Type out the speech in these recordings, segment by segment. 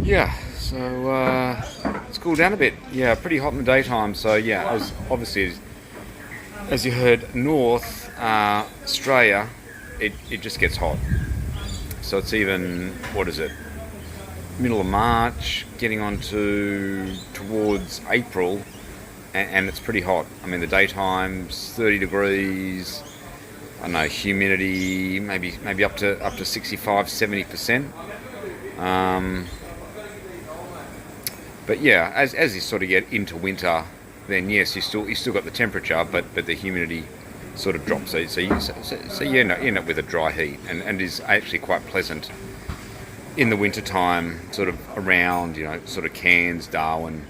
Yeah, so it's cooled down a bit. Yeah, pretty hot in the daytime. So yeah, as you heard, North Australia, it just gets hot. So it's even, what is it, middle of March, getting on to towards April, and it's pretty hot. I mean, the daytime's 30 degrees. I don't know, humidity maybe up to 65, 70%. But yeah, as you sort of get into winter, then yes, you still got the temperature, but the humidity sort of drops. So you end up with a dry heat, and is actually quite pleasant in the winter time, sort of around sort of Cairns, Darwin,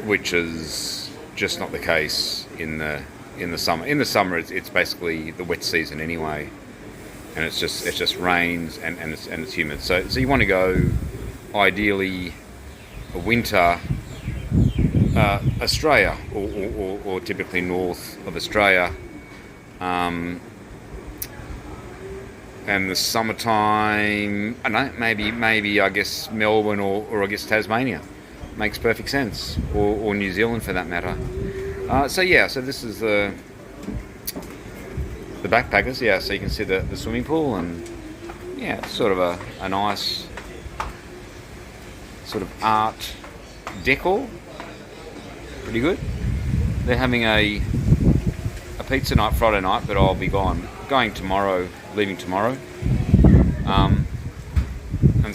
which is just not the case in the summer. In the summer, it's basically the wet season anyway. And it just rains and it's humid. So you want to go ideally a winter Australia or typically north of Australia, and the summertime. I don't know, maybe I guess Melbourne or I guess Tasmania makes perfect sense, or New Zealand for that matter. So this is the backpackers, yeah, so you can see the swimming pool, and yeah, it's sort of a nice sort of art decor. Pretty good. They're having a pizza night Friday night, but I'll be going tomorrow, leaving tomorrow. And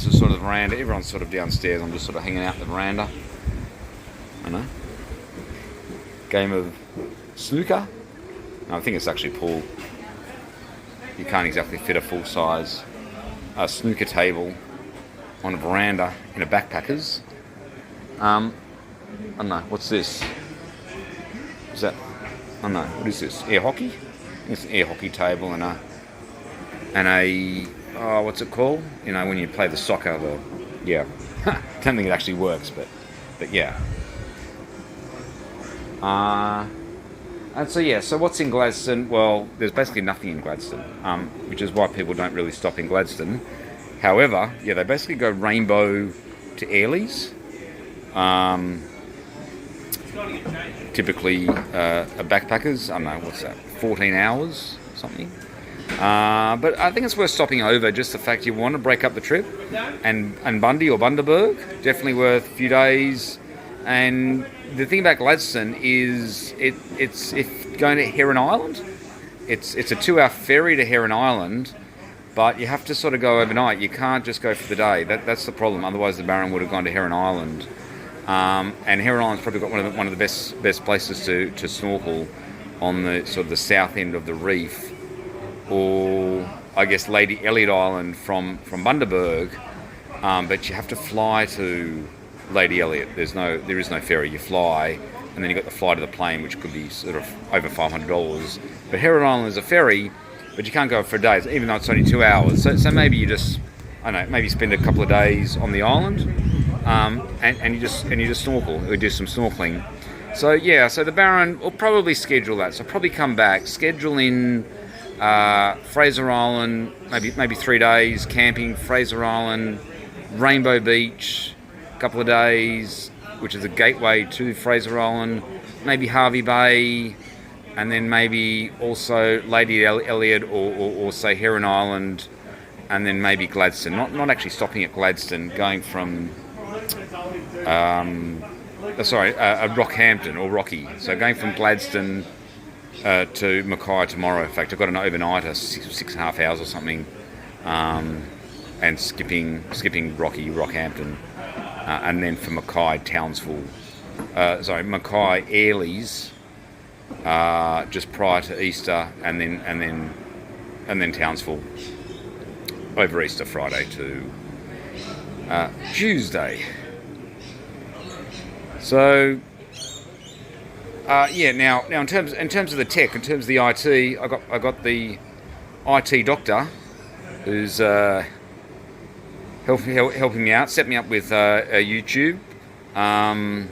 so sort of the veranda, everyone's sort of downstairs, I'm just sort of hanging out in the veranda. I know. Game of snooker. No, I think it's actually pool. You can't exactly fit a full-size snooker table on a veranda in a backpackers. I don't know, what's this? Is that? I don't know, what is this? Air hockey? It's an air hockey table and a what's it called? When you play the soccer, don't think it actually works, but yeah. And so what's in Gladstone? Well, there's basically nothing in Gladstone, which is why people don't really stop in Gladstone. However, they basically go Rainbow to Airlies. Typically, a backpackers, I don't know, what's that, 14 hours, something. But I think it's worth stopping over, just the fact you want to break up the trip. And Bundy or Bundaberg, definitely worth a few days. And the thing about Gladstone is it's if going to Heron Island, it's a 2-hour ferry to Heron Island, but you have to sort of go overnight. You can't just go for the day. That's the problem. Otherwise, the Baron would have gone to Heron Island. And Heron Island's probably got one of the best places to snorkel on the sort of the south end of the reef, or I guess Lady Elliot Island from Bundaberg. But you have to fly to Lady Elliot. There is no ferry. You fly, and then you got the flight of the plane, which could be sort of over $500. But Heron Island is a ferry, but you can't go for days, even though it's only 2 hours. So maybe you just, I don't know, maybe spend a couple of days on the island, and you just snorkel or do some snorkeling. So the Baron will probably schedule that. So probably come back, schedule in Fraser Island, maybe 3 days camping, Fraser Island, Rainbow Beach, a couple of days, which is a gateway to Fraser Island, maybe Harvey Bay, and then maybe also Lady Elliot or say Heron Island, and then maybe Gladstone. Not actually stopping at Gladstone, going from Rockhampton or Rocky. So going from Gladstone to Mackay tomorrow. In fact, I've got an overnighter, 6.5 hours or something, and skipping Rockhampton. And then from Mackay, Mackay Airlies, just prior to Easter, and then Townsville over Easter Friday to Tuesday. So now in terms of the tech, in terms of the IT, I got the IT doctor who's helping me out, set me up with a YouTube, and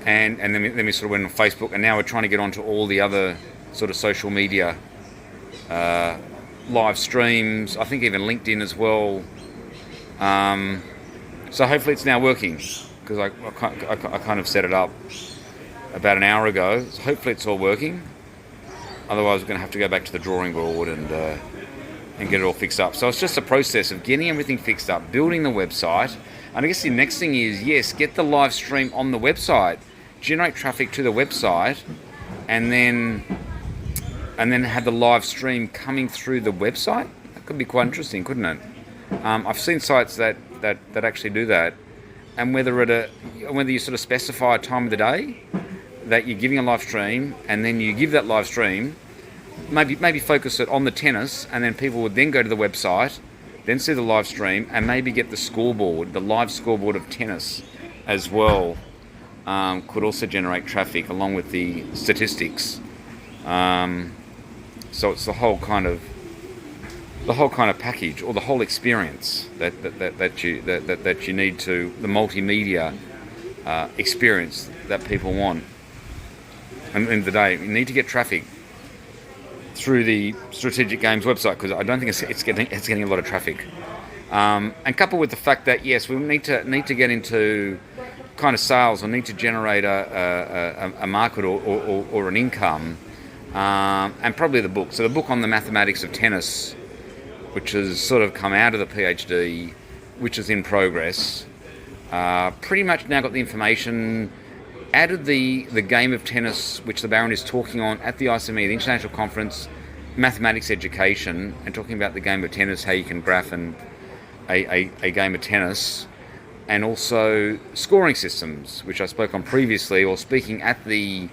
then we sort of went on Facebook, and now we're trying to get onto all the other sort of social media live streams. I think even LinkedIn as well. So hopefully it's now working, because I kind of set it up about an hour ago. So hopefully it's all working. Otherwise we're going to have to go back to the drawing board and get it all fixed up. So it's just a process of getting everything fixed up, building the website. And I guess the next thing is, yes, get the live stream on the website, generate traffic to the website, and then have the live stream coming through the website. That could be quite interesting, couldn't it? I've seen sites that actually do that, and whether you sort of specify a time of the day that you're giving a live stream, and then you give that live stream, maybe focus it on the tennis, and then people would then go to the website, then see the live stream, and maybe get the scoreboard, the live scoreboard of tennis as well. Could also generate traffic along with the statistics. So it's the whole kind of package, or the whole experience that you need to, the multimedia experience that people want. And at the end of the day, you need to get traffic through the Strategic Games website, because I don't think it's getting a lot of traffic. And coupled with the fact that, yes, we need to get into kind of sales, or need to generate a market or an income, and probably the book. So the book on the mathematics of tennis, which has sort of come out of the PhD, which is in progress. Pretty much now got the information, added the game of tennis, which the Baron is talking on at the ICME, the International Conference, mathematics education, and talking about the game of tennis, how you can graph a game of tennis, and also scoring systems, which I spoke on previously, or speaking at the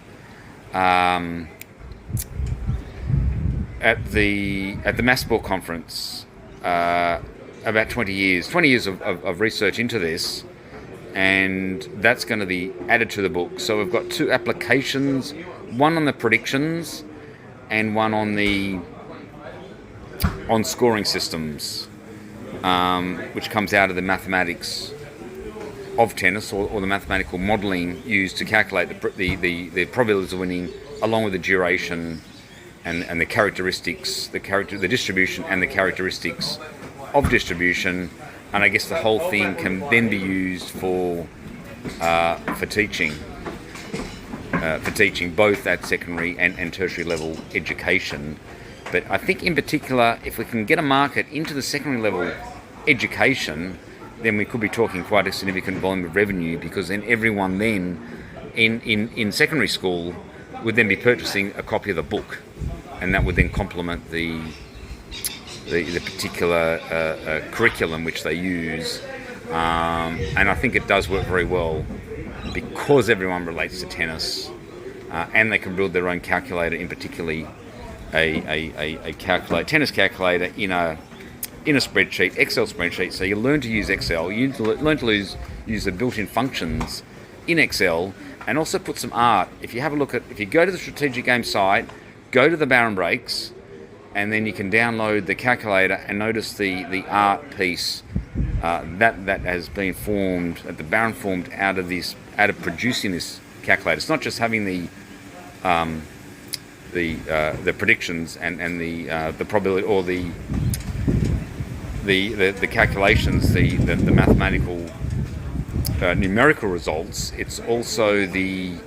Massport conference about 20 years of research into this, and that's going to be added to the book. So we've got two applications, one on the predictions and one on scoring systems, which comes out of the mathematics of tennis, or the mathematical modelling used to calculate the probabilities of winning, along with the duration and the characteristics, the distribution and the characteristics of distribution. And I guess the whole thing can then be used for teaching, both at secondary and tertiary level education. But I think in particular, if we can get a market into the secondary level education, then we could be talking quite a significant volume of revenue, because then everyone then in secondary school would then be purchasing a copy of the book, and that would then complement the particular curriculum which they use. And I think it does work very well, because everyone relates to tennis, and they can build their own calculator, in particularly a tennis calculator in a spreadsheet, Excel spreadsheet. So you learn to use Excel, you learn to use the built-in functions in Excel, and also put some art. If you go to the Strategic Game site, go to the Baron Breaks, and then you can download the calculator and notice the art piece that has been formed, that the Baron formed out of producing this calculator. It's not just having the predictions and the probability, or the calculations, the mathematical numerical results. It's also the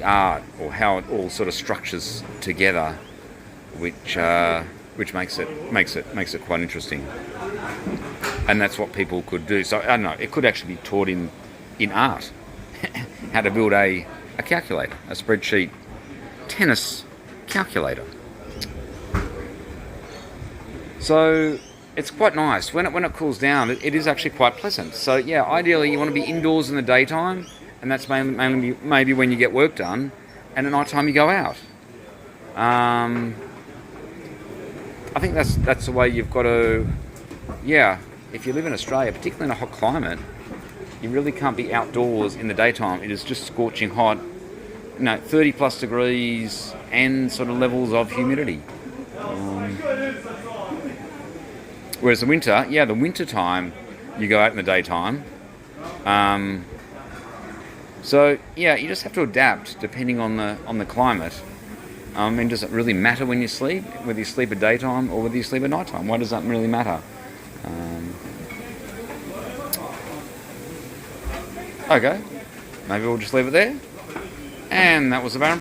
art, or how it all sort of structures together, which makes it quite interesting. And that's what people could do. So I don't know, it could actually be taught in art how to build a calculator, a spreadsheet tennis calculator. So it's quite nice. When it cools down, it is actually quite pleasant. So yeah, ideally you want to be indoors in the daytime, and that's mainly maybe when you get work done, and at night time you go out. I think that's the way you've got to. Yeah, if you live in Australia, particularly in a hot climate, you really can't be outdoors in the daytime. It is just scorching hot, 30 plus degrees and sort of levels of humidity. Whereas the winter time, you go out in the daytime. So yeah, you just have to adapt depending on the climate. I mean, does it really matter when you sleep, whether you sleep at daytime or whether you sleep at nighttime? Why does that really matter? Okay, maybe we'll just leave it there. And that was the Baron